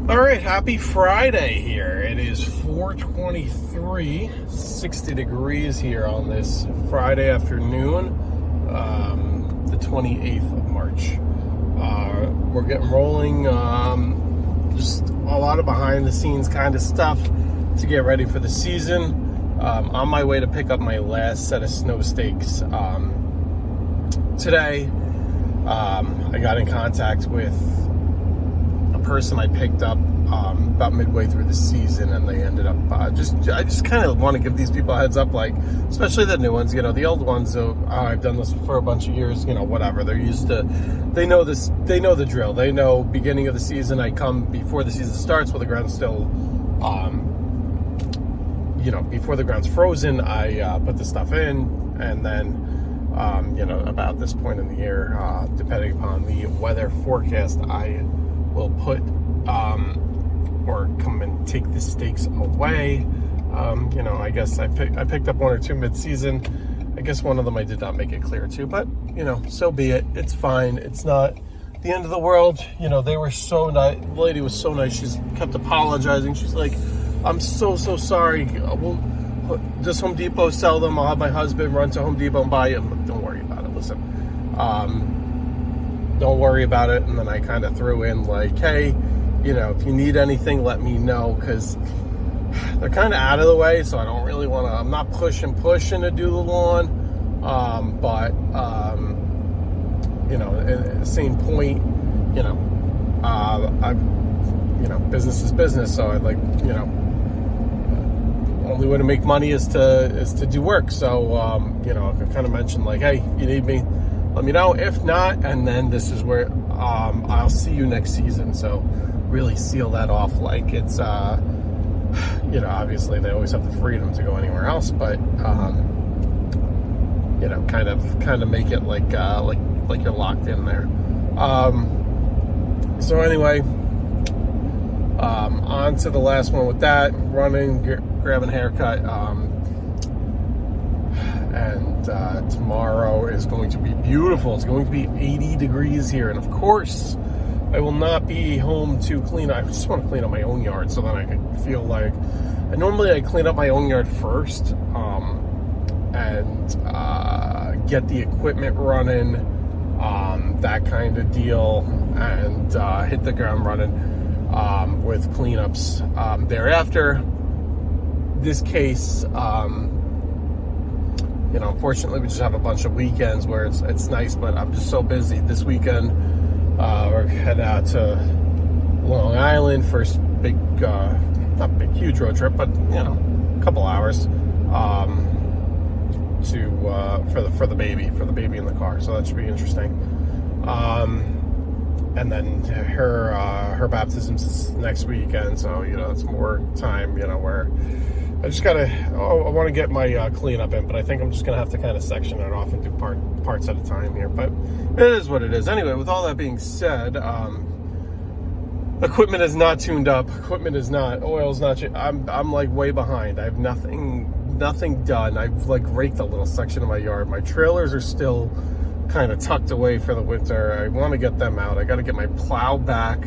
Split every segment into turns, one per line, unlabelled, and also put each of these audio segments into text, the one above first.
All right, happy Friday here. It is 4:23, 60 degrees here on this Friday afternoon, the 28th of March. We're getting rolling, just a lot of behind the scenes kind of stuff to get ready for the season. On my way to pick up my last set of snow stakes today. I got in contact with person I picked up about midway through the season, and they ended up I just kind of want to give these people a heads up, like especially the new ones. The old ones, I've done this for a bunch of years, whatever, they're used to, they know the drill. They know beginning of the season, I come before the season starts while the ground's still before the ground's frozen. I put the stuff in, and then about this point in the year, depending upon the weather forecast, I will put or come and take the stakes away. I guess I picked up one or two mid-season. I guess one of them I did not make it clear to, but so be it. It's fine. It's not the end of the world. They were so nice. The lady was so nice. She's kept apologizing. She's like, I'm so sorry. Does Home Depot sell them? I'll have my husband run to Home Depot and buy them. Don't worry about it. Listen, don't worry about it. And then I kind of threw in like, hey, if you need anything, let me know, because they're kind of out of the way, so I don't really want to, I'm not pushing to do the lawn, but at the same point, business is business, so I'd like, only way to make money is to do work. So I kind of mentioned like, hey, you need me, let me know. If not, and then this is where I'll see you next season. So really seal that off like it's obviously they always have the freedom to go anywhere else, but kind of make it like you're locked in there. So anyway, on to the last one with that, running, grabbing a haircut, and tomorrow is going to be beautiful. It's going to be 80 degrees here, and of course I will not be home to clean. I just want to clean up my own yard, so then I can feel like, normally I clean up my own yard first, and get the equipment running, that kind of deal, and hit the ground running with cleanups thereafter. This case, unfortunately, we just have a bunch of weekends where it's nice, but I'm just so busy. This weekend, we're heading out to Long Island for a big, not big, huge road trip, but a couple hours for the baby in the car. So that should be interesting. And then her baptism's next weekend, so it's more time, where I just I want to get my cleanup in, but I think I'm just gonna have to kind of section it off and do parts at a time here. But it is what it is. Anyway, with all that being said, equipment is not tuned up. Equipment is not, oil's not. I'm like way behind. I have nothing done. I've like raked a little section of my yard. My trailers are still kind of tucked away for the winter. I want to get them out. I got to get my plow back,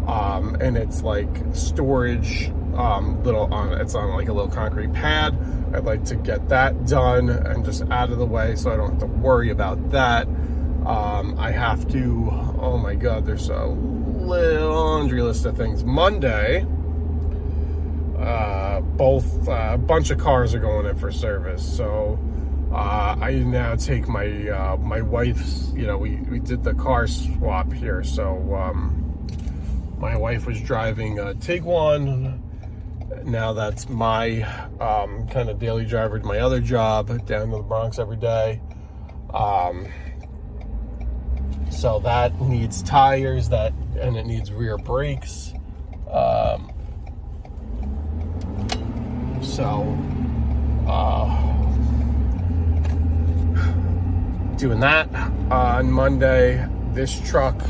and it's like storage. It's on like a little concrete pad. I'd like to get that done and just out of the way so I don't have to worry about that. I have to, oh my God, there's a laundry list of things. Monday, a bunch of cars are going in for service. So I now take my my wife's, we did the car swap here. So my wife was driving a Tiguan. Now that's my kind of daily driver to my other job down to the Bronx every day. So that needs tires, and it needs rear brakes. Doing that on Monday. This truck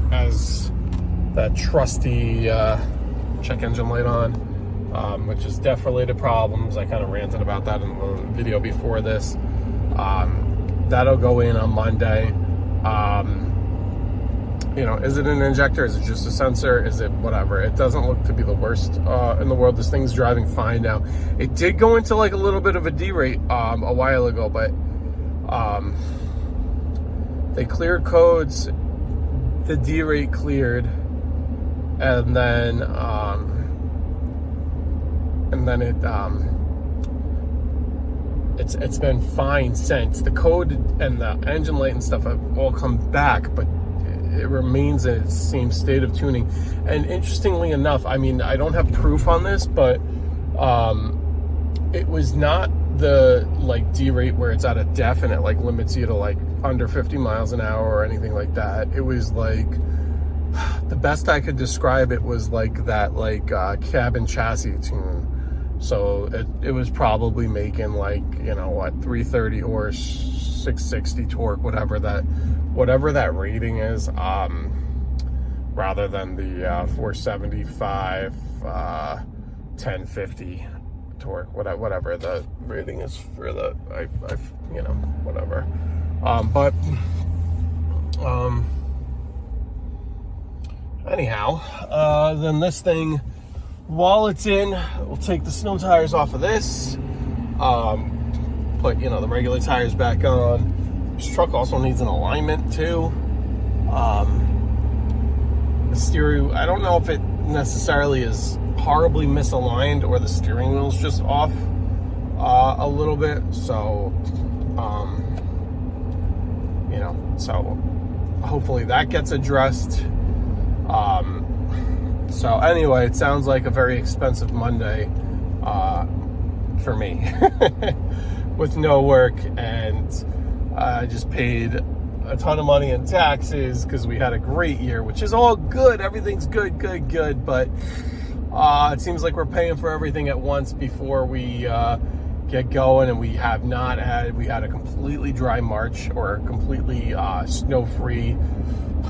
has that trusty check engine light on, which is DEF-related problems. I kind of ranted about that in the video before this. That'll go in on Monday. you know, is it an injector? Is it just a sensor? Is it whatever? It doesn't look to be the worst in the world. This thing's driving fine now. It did go into like a little bit of a D-rate a while ago, but they cleared codes, the D-rate cleared, and then it's been fine since. The code and the engine light and stuff have all come back, but it remains in its same state of tuning. And interestingly enough, I mean, I don't have proof on this, but it was not the like D-rate where it's at a definite like limits you to like under 50 miles an hour or anything like that. It was like, the best I could describe it was like that like cabin chassis tune. So it was probably making like, you know what, 330 horse, 660 torque, whatever that rating is, rather than the 475 1050 torque, whatever the rating is for the you know, whatever. Anyhow, then this thing, while it's in, we'll take the snow tires off of this, put, you know, the regular tires back on. This truck also needs an alignment too. The steering, I don't know if it necessarily is horribly misaligned or the steering wheel's just off a little bit. So, you know, so hopefully that gets addressed. So anyway, it sounds like a very expensive Monday for me with no work, and I just paid a ton of money in taxes because we had a great year, which is all good. Everything's good, but it seems like we're paying for everything at once before we get going, and we had a completely dry March, or completely snow-free,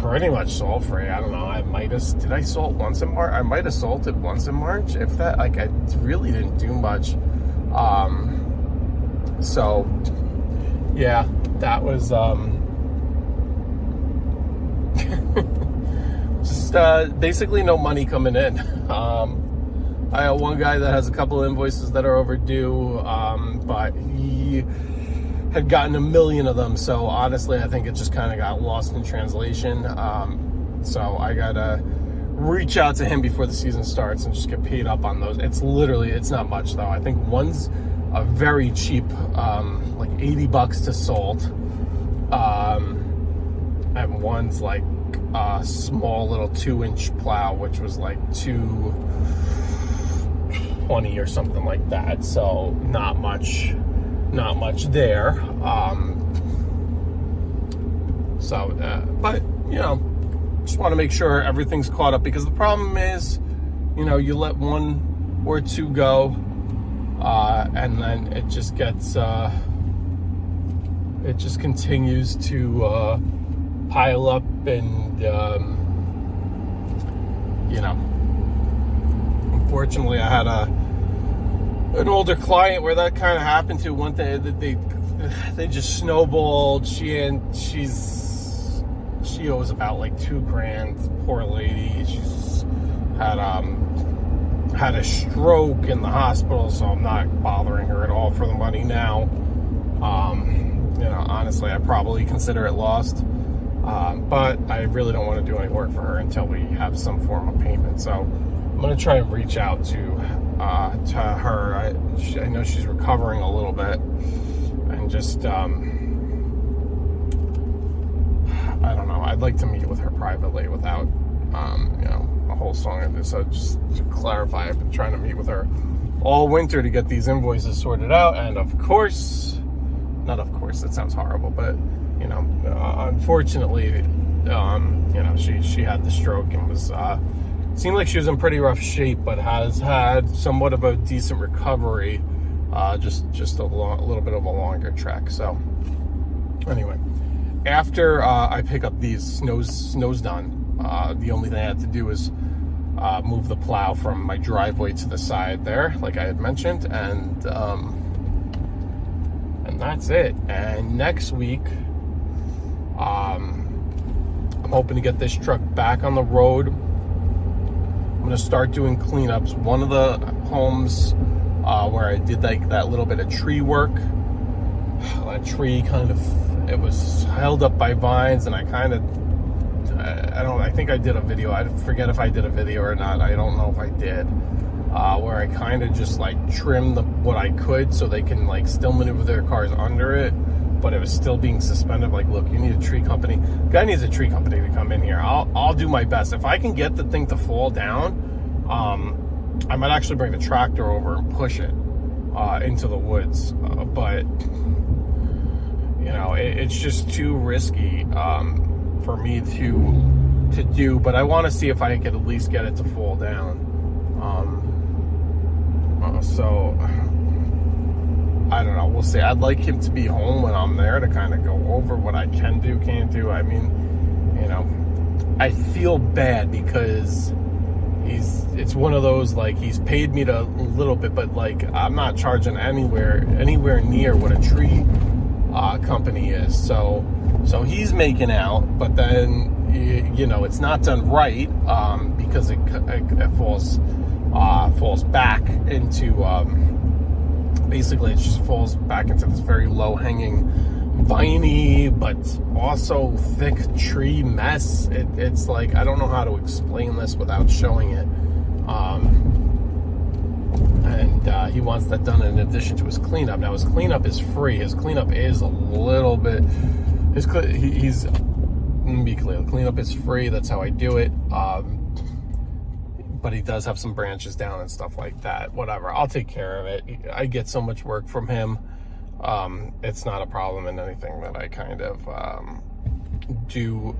pretty much salt-free. I don't know, did I salt once in March? I might have salted once in March, if that. Like, I really didn't do much. So yeah, that was just basically no money coming in. I have one guy that has a couple of invoices that are overdue, but he had gotten 1 million of them. So honestly, I think it just kind of got lost in translation. So I gotta reach out to him before the season starts and just get paid up on those. It's not much though. I think one's a very cheap, like $80 to salt. And one's like a small little 2-inch plow, which was like $220 or something like that. So not much there. But you know, just want to make sure everything's caught up, because the problem is, you know, you let one or two go, and then it just gets, it just continues to pile up, and you know, unfortunately, I had an older client where that kind of happened to. One thing that they just snowballed. She owes about like $2,000. Poor lady. She's had a stroke in the hospital, so I'm not bothering her at all for the money now. You know, honestly, I probably consider it lost. But I really don't want to do any work for her until we have some form of payment. So I'm going to try and reach out to her. I know she's recovering a little bit, and just I don't know. I'd like to meet with her privately without you know, a whole song of this. So just to clarify, I've been trying to meet with her all winter to get these invoices sorted out, and of course, that sounds horrible, but you know, unfortunately, you know, she had the stroke and was seemed like she was in pretty rough shape, but has had somewhat of a decent recovery. Just a little bit of a longer trek. So anyway, after I pick up these snow's done, the only thing I had to do is move the plow from my driveway to the side there, like I had mentioned, and that's it. And next week, I'm hoping to get this truck back on the road. I'm going to start doing cleanups. One of the homes where I did like that little bit of tree work, that tree kind of, it was held up by vines, and I think I did a video. I forget if I did a video or not. I don't know if I did. Where I kind of just like trimmed what I could so they can like still maneuver their cars under it, but it was still being suspended. Like, look, you need a tree company. Guy needs a tree company to come in here. I'll do my best. If I can get the thing to fall down, I might actually bring the tractor over and push it into the woods. But you know, it's just too risky for me to do. But I want to see if I could at least get it to fall down. So I don't know, we'll see. I'd like him to be home when I'm there to kind of go over what I can do, can't do. I mean, you know, I feel bad because it's one of those, like, he's paid me a little bit, but like I'm not charging anywhere near what a tree company is. So he's making out, but then you know, it's not done right because it falls back into basically it just falls back into this very low-hanging, viney but also thick tree mess. It's like, I don't know how to explain this without showing it. And he wants that done in addition to his cleanup. Now his cleanup is free. His cleanup is a little bit, let me be clear, the cleanup is free. That's how I do it. But he does have some branches down and stuff like that. Whatever, I'll take care of it. I get so much work from him. It's not a problem in anything that I kind of do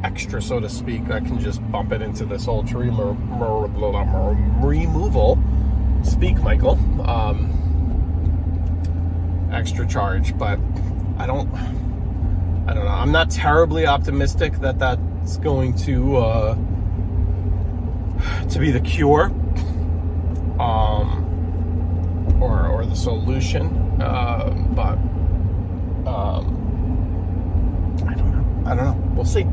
extra, so to speak. I can just bump it into this whole tree removal. Speak, Michael. Extra charge, but I don't know. I'm not terribly optimistic that that's going to be the cure, or the solution, but I don't know. We'll see.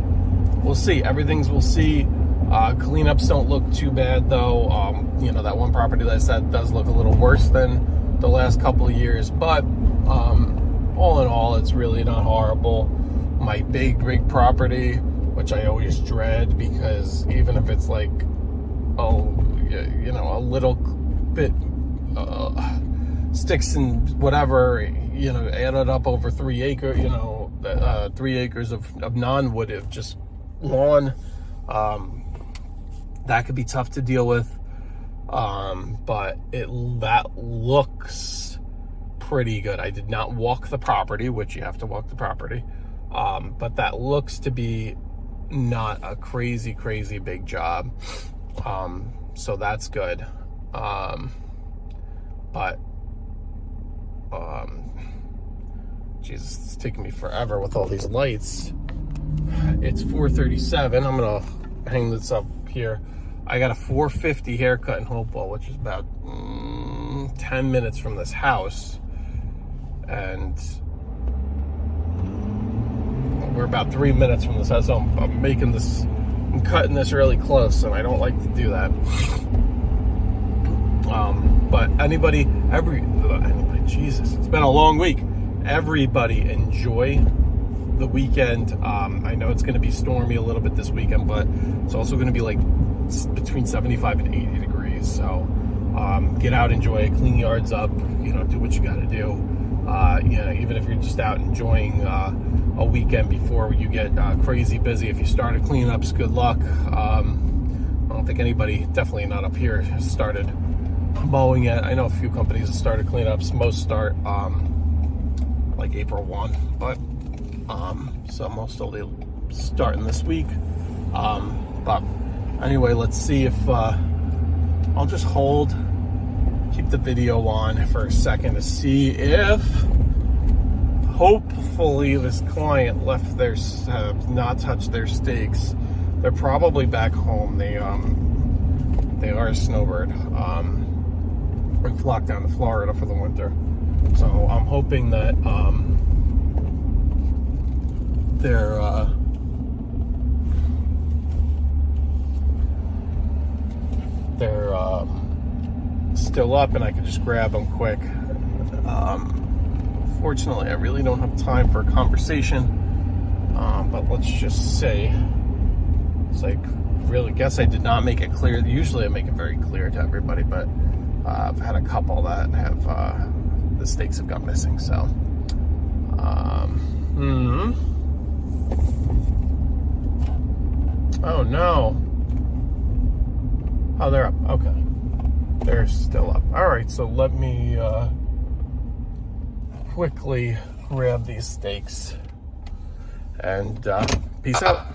We'll see. We'll see. Cleanups don't look too bad, though. You know, that one property that I said does look a little worse than the last couple of years, but all in all, it's really not horrible. My big property, which I always dread, because even if it's like, you know, a little bit sticks and whatever, you know, added up over 3 acres, you know, 3 acres of non-wood, of just lawn, that could be tough to deal with. But that looks pretty good. I did not walk the property, which you have to walk the property, but that looks to be not a crazy big job. So that's good. But Jesus, it's taking me forever with all these lights. It's 4:37. I'm gonna hang this up here. I got a 4:50 haircut in Hopewell, which is about 10 minutes from this house, and we're about 3 minutes from this house. So I'm making this, I'm cutting this really close, and I don't like to do that. But anybody, Jesus, it's been a long week. Everybody enjoy the weekend. I know it's going to be stormy a little bit this weekend, but it's also going to be like between 75 and 80 degrees. So get out, enjoy it, clean yards up, you know, do what you got to do. You know, even if you're just out enjoying a weekend before you get crazy busy. If you started cleanups, good luck. I don't think anybody, definitely not up here, has started mowing yet. I know a few companies have started cleanups. Most start like April 1, but so most will be starting this week. But anyway, let's see if I'll just keep the video on for a second to see if hopefully this client have not touched their stakes. They're probably back home. They are a snowbird. And flocked down to Florida for the winter. So I'm hoping that they're still up and I could just grab them quick. Fortunately, I really don't have time for a conversation, but let's just say, it's like, really guess I did not make it clear. Usually I make it very clear to everybody, but I've had a couple that have, the stakes have gone missing, so. Oh no. Oh, they're up. Okay. They're still up. All right, so let me quickly grab these stakes and peace out.